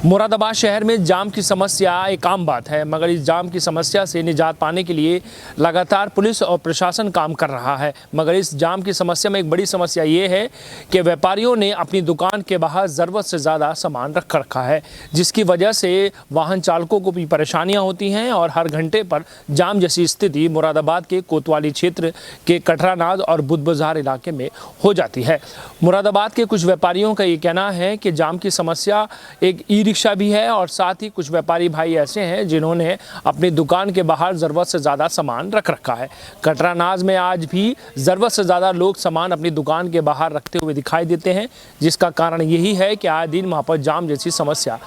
मुरादाबाद शहर में जाम की समस्या एक आम बात है, मगर इस जाम की समस्या से निजात पाने के लिए लगातार पुलिस और प्रशासन काम कर रहा है। मगर इस जाम की समस्या में एक बड़ी समस्या ये है कि व्यापारियों ने अपनी दुकान के बाहर ज़रूरत से ज़्यादा सामान रख रखा है, जिसकी वजह से वाहन चालकों को भी परेशानियाँ होती हैं और हर घंटे पर जाम जैसी स्थिति मुरादाबाद के कोतवाली क्षेत्र के कटरानाज और बुद्ध बाजार इलाके में हो जाती है। मुरादाबाद के कुछ व्यापारियों का ये कहना है कि जाम की समस्या एक ई रिक्शा भी है और साथ ही कुछ व्यापारी भाई ऐसे हैं जिन्होंने अपनी दुकान के बाहर ज़रूरत से ज़्यादा सामान रख रखा है। कटरानाज में आज भी ज़रूरत से ज़्यादा लोग सामान अपनी दुकान के बाहर रखते हुए दिखाई देते हैं, जिसका कारण यही है कि आए दिन वहाँ पर जाम जैसी समस्या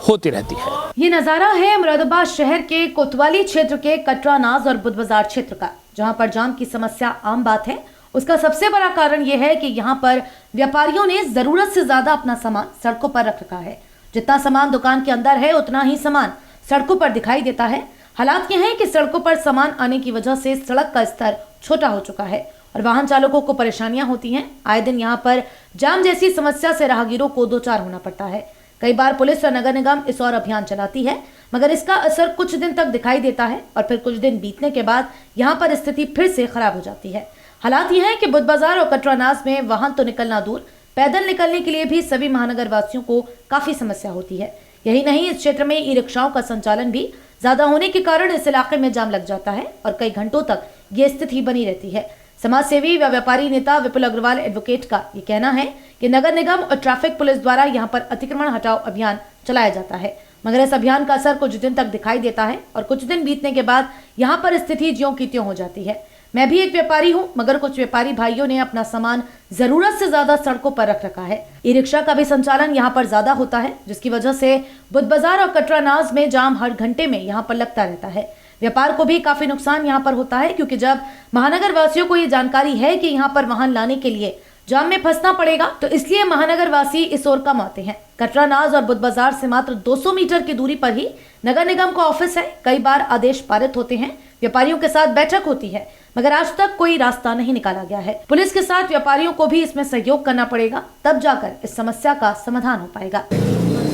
होती रहती है। ये नज़ारा है मुरादाबाद शहर के कोतवाली क्षेत्र के कटरानाज और बुद्ध बाजार क्षेत्र का, जहाँ पर जाम की समस्या आम बात है। उसका सबसे बड़ा कारण यह है कि यहाँ पर व्यापारियों ने ज़रूरत से ज़्यादा अपना सामान सड़कों पर रख रखा है। जितना सामान दुकान के अंदर है उतना ही सामान सड़कों पर दिखाई देता है। हालात यह है कि सड़कों पर सामान आने की वजह से सड़क का स्तर छोटा हो चुका है और वाहन चालकों को परेशानियां होती हैं। आए दिन यहाँ पर जाम जैसी समस्या से राहगीरों को दो चार होना पड़ता है। कई बार पुलिस और नगर निगम इस और अभियान चलाती है, मगर इसका असर कुछ दिन तक दिखाई देता है और फिर कुछ दिन बीतने के बाद यहाँ पर स्थिति फिर से खराब हो जाती है। हालात यह है कि बुद्ध बाजार और कटरानाज में वाहन तो निकलना दूर, पैदल निकलने के लिए भी सभी महानगर वासियों को काफी समस्या होती है। यही नहीं, इस क्षेत्र में ई रिक्शाओं का संचालन भी ज्यादा होने के कारण इस इलाके में जाम लग जाता है और कई घंटों तक ये स्थिति बनी रहती है। समाज सेवी व व्यापारी नेता विपुल अग्रवाल एडवोकेट का ये कहना है कि नगर निगम और ट्रैफिक पुलिस द्वारा यहाँ पर अतिक्रमण हटाओ अभियान चलाया जाता है, मगर इस अभियान का असर कुछ दिन तक दिखाई देता है और कुछ दिन बीतने के बाद यहाँ पर स्थिति ज्यों की त्यों हो जाती है। मैं भी एक व्यापारी हूँ, मगर कुछ व्यापारी भाइयों ने अपना सामान जरूरत से ज्यादा सड़कों पर रख रखा है। ई रिक्शा का भी संचालन यहाँ पर ज्यादा होता है, जिसकी वजह से बुद्ध बाजार और कटरानाज में जाम हर घंटे में यहाँ पर लगता रहता है। व्यापार को भी काफी नुकसान यहाँ पर होता है, क्योंकि जब महानगर वासियों को ये जानकारी है कि यहाँ पर वाहन लाने के लिए जाम में फंसना पड़ेगा, तो इसलिए महानगर वासी इस ओर कम आते हैं। कटरानाज और बुद्ध बाजार से मात्र 200 मीटर की दूरी पर ही नगर निगम का ऑफिस है। कई बार आदेश पारित होते हैं, व्यापारियों के साथ बैठक होती है, मगर आज तक कोई रास्ता नहीं निकाला गया है। पुलिस के साथ व्यापारियों को भी इसमें सहयोग करना पड़ेगा, तब जाकर इस समस्या का समाधान हो पाएगा।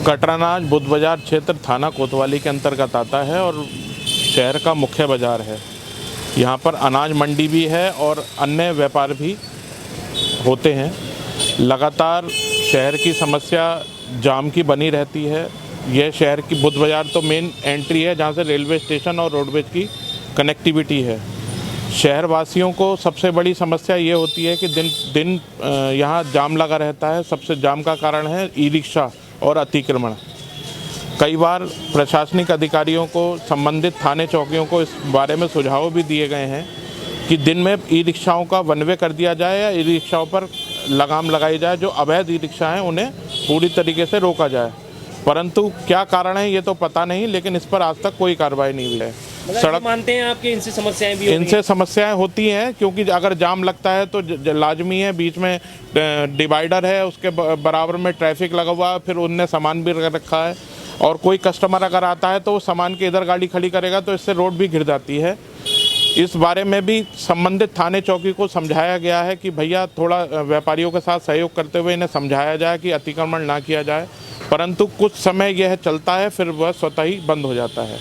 कटरानाज बुद्ध बाजार क्षेत्र थाना कोतवाली के अंतर्गत आता है और शहर का मुख्य बाजार है। यहाँ पर अनाज मंडी भी है और अन्य व्यापार भी होते हैं। लगातार शहर की समस्या जाम की बनी रहती है। यह शहर की बुद्ध बाजार तो मेन एंट्री है, जहाँ से रेलवे स्टेशन और रोडवेज की कनेक्टिविटी है। शहर वासियों को सबसे बड़ी समस्या ये होती है कि दिन दिन यहाँ जाम लगा रहता है। सबसे जाम का कारण है ई रिक्शा और अतिक्रमण। कई बार प्रशासनिक अधिकारियों को, संबंधित थाने चौकियों को इस बारे में सुझाव भी दिए गए हैं कि दिन में ई रिक्शाओं का वन वे कर दिया जाए या ई रिक्शाओं पर लगाम लगाई जाए। जो अवैध ई रिक्शा हैं उन्हें पूरी तरीके से रोका जाए, परंतु क्या कारण है ये तो पता नहीं, लेकिन इस पर आज तक कोई कार्रवाई नहीं हुई है। सड़क मानते हैं आपके इनसे समस्याएं भी इनसे समस्याएं होती हैं, क्योंकि अगर जाम लगता है तो लाजमी है, बीच में डिवाइडर है, उसके बराबर में ट्रैफिक लगा हुआ है, फिर उनने सामान भी रखा है और कोई कस्टमर अगर आता है तो वो सामान के इधर गाड़ी खड़ी करेगा तो इससे रोड भी घिर जाती है। इस बारे में भी संबंधित थाने चौकी को समझाया गया है कि भैया थोड़ा व्यापारियों के साथ सहयोग करते हुए इन्हें समझाया जाए कि अतिक्रमण ना किया जाए, परंतु कुछ समय यह चलता है, फिर वह स्वतः ही बंद हो जाता है।